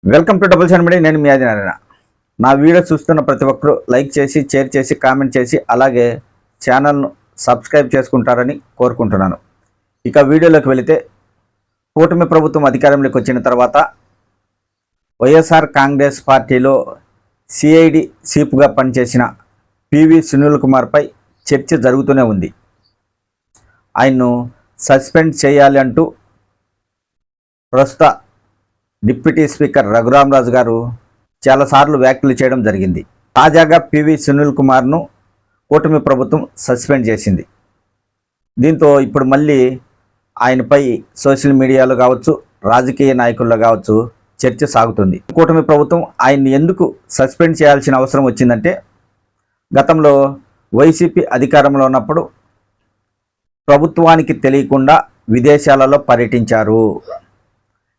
Welcome to double Shan media. నేను మీ ఆదినారాయణ. నా వీడియో చూస్తున్న ప్రతి ఒక్కరూ లైక్ చేసి, షేర్ చేసి, కామెంట్ చేసి, అలాగే ఛానల్ను సబ్స్క్రైబ్ చేసుకుంటారని కోరుకుంటున్నాను. ఇక వీడియోలోకి వెళితే, కూటమి ప్రభుత్వం అధికారంలోకి వచ్చిన తర్వాత వైఎస్ఆర్ కాంగ్రెస్ పార్టీలో సిఐడి చీఫ్గా పనిచేసిన పివి సునీల్ కుమార్పై చర్చ జరుగుతూనే ఉంది. ఆయన్ను సస్పెండ్ చేయాలి అంటూ ప్రస్తుత డిప్యూటీ స్పీకర్ రఘురామరాజు గారు చాలాసార్లు వ్యాఖ్యలు చేయడం జరిగింది. తాజాగా పివి సునీల్ కుమార్ను కూటమి ప్రభుత్వం సస్పెండ్ చేసింది. దీంతో ఇప్పుడు మళ్ళీ ఆయనపై సోషల్ మీడియాలో కావచ్చు, రాజకీయ నాయకుల్లో కావచ్చు చర్చ సాగుతుంది. కూటమి ప్రభుత్వం ఆయన్ని ఎందుకు సస్పెండ్ చేయాల్సిన అవసరం వచ్చిందంటే, గతంలో వైసీపీ అధికారంలో ఉన్నప్పుడు ప్రభుత్వానికి తెలియకుండా విదేశాలలో పర్యటించారు.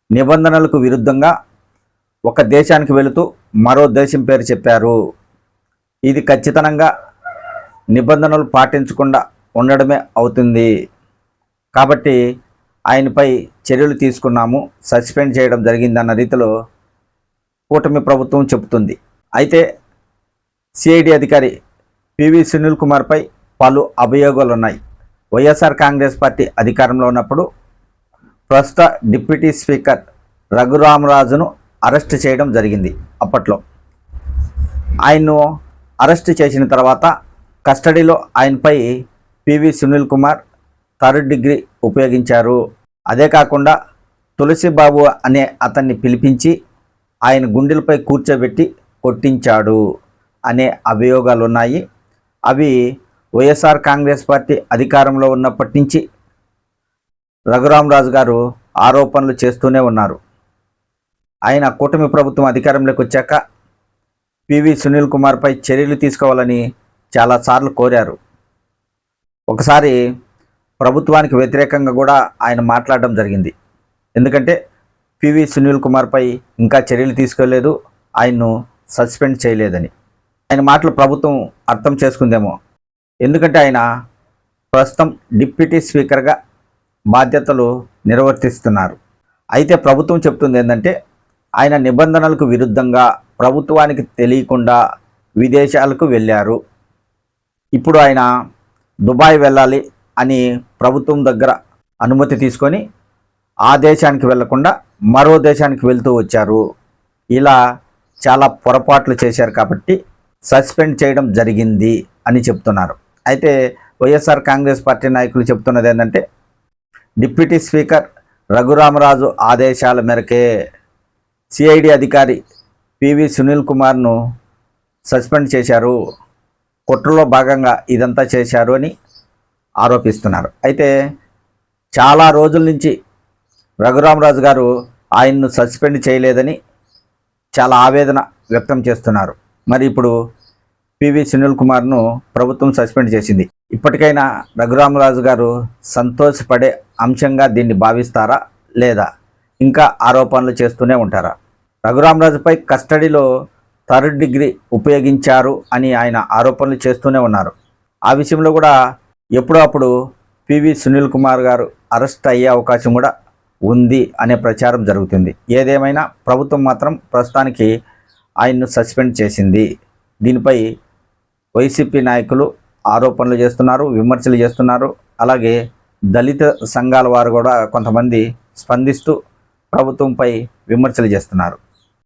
నిబంధనలకు విరుద్ధంగా ఒక దేశానికి వెళుతూ మరో దేశం పేరు చెప్పారు. ఇది ఖచ్చితంగా నిబంధనలు పాటించకుండా ఉండడమే అవుతుంది. కాబట్టి ఆయనపై చర్యలు తీసుకున్నాము, సస్పెండ్ చేయడం జరిగిందన్న రీతిలో కూటమి ప్రభుత్వం చెబుతుంది. అయితే సిఐడి అధికారి పివి సునీల్ కుమార్పై పలు అభియోగాలు ఉన్నాయి. వైఎస్ఆర్ కాంగ్రెస్ పార్టీ అధికారంలో ఉన్నప్పుడు ప్రస్తుత డిప్యూటీ స్పీకర్ రఘురామరాజును అరెస్ట్ చేయడం జరిగింది. అప్పట్లో ఆయన్ను అరెస్ట్ చేసిన తర్వాత కస్టడీలో ఆయనపై PV Sunil Kumar third degree ఉపయోగించారు. అదే కాకుండా తులసిబాబు అనే అతన్ని పిలిపించి ఆయన గుండెలపై కూర్చోబెట్టి కొట్టించాడు అనే అభియోగాలు ఉన్నాయి. అవి వైఎస్ఆర్ కాంగ్రెస్ పార్టీ అధికారంలో ఉన్నప్పటి నుంచి రఘురామరాజు గారు ఆరోపణలు చేస్తూనే ఉన్నారు. ఆయన కూటమి ప్రభుత్వం అధికారంలోకి వచ్చాక పివి సునీల్ కుమార్పై చర్యలు తీసుకోవాలని చాలాసార్లు కోరారు. ఒకసారి ప్రభుత్వానికి వ్యతిరేకంగా కూడా ఆయన మాట్లాడడం జరిగింది. ఎందుకంటే పివి సునీల్ కుమార్పై ఇంకా చర్యలు తీసుకోలేదు, ఆయన్ను సస్పెండ్ చేయలేదని. ఆయన మాటలు ప్రభుత్వం అర్థం చేసుకుందేమో. ఎందుకంటే ఆయన ప్రస్తుతం డిప్యూటీ స్పీకర్గా బాధ్యతలు నిర్వర్తిస్తున్నారు. అయితే ప్రభుత్వం చెప్తుంది ఏంటంటే, ఆయన నిబంధనలకు విరుద్ధంగా ప్రభుత్వానికి తెలియకుండా విదేశాలకు వెళ్ళారు. ఇప్పుడు ఆయన దుబాయ్ వెళ్ళాలి అని ప్రభుత్వం దగ్గర అనుమతి తీసుకొని ఆ దేశానికి వెళ్లకుండా మరో దేశానికి వెళ్తూ వచ్చారు. ఇలా చాలా పొరపాట్లు చేశారు కాబట్టి సస్పెండ్ చేయడం జరిగింది అని చెప్తున్నారు. అయితే వైఎస్ఆర్ కాంగ్రెస్ పార్టీ నాయకులు చెప్తున్నది ఏంటంటే, డిప్యూటీ స్పీకర్ రఘురామరాజు ఆదేశాల మేరకే సిఐడి అధికారి పివి సునీల్ కుమార్ను సస్పెండ్ చేశారు, కుట్రలో భాగంగా ఇదంతా చేశారు అని ఆరోపిస్తున్నారు. అయితే చాలా రోజుల నుంచి రఘురామరాజు గారు ఆయన్ను సస్పెండ్ చేయలేదని చాలా ఆవేదన వ్యక్తం చేస్తున్నారు. మరి ఇప్పుడు పివి సునీల్ కుమార్ను ప్రభుత్వం సస్పెండ్ చేసింది. ఇప్పటికైనా రఘురామరాజు గారు సంతోషపడే అంశంగా దీన్ని భావిస్తారా, లేదా ఇంకా ఆరోపణలు చేస్తూనే ఉంటారా? రఘురామరాజుపై కస్టడీలో థర్డ్ డిగ్రీ ఉపయోగించారు అని ఆయన ఆరోపణలు చేస్తూనే ఉన్నారు. ఆ విషయంలో కూడా ఎప్పుడో అప్పుడు పివి సునీల్ కుమార్ గారు అరెస్ట్ అయ్యే అవకాశం కూడా ఉంది అనే ప్రచారం జరుగుతుంది. ఏదేమైనా ప్రభుత్వం మాత్రం ప్రస్తుతానికి ఆయన్ను సస్పెండ్ చేసింది. దీనిపై వైసీపీ నాయకులు ఆరోపణలు చేస్తున్నారు, విమర్శలు చేస్తున్నారు. అలాగే దళిత సంఘాల వారు కూడా కొంతమంది స్పందిస్తూ ప్రభుత్వంపై విమర్శలు చేస్తున్నారు.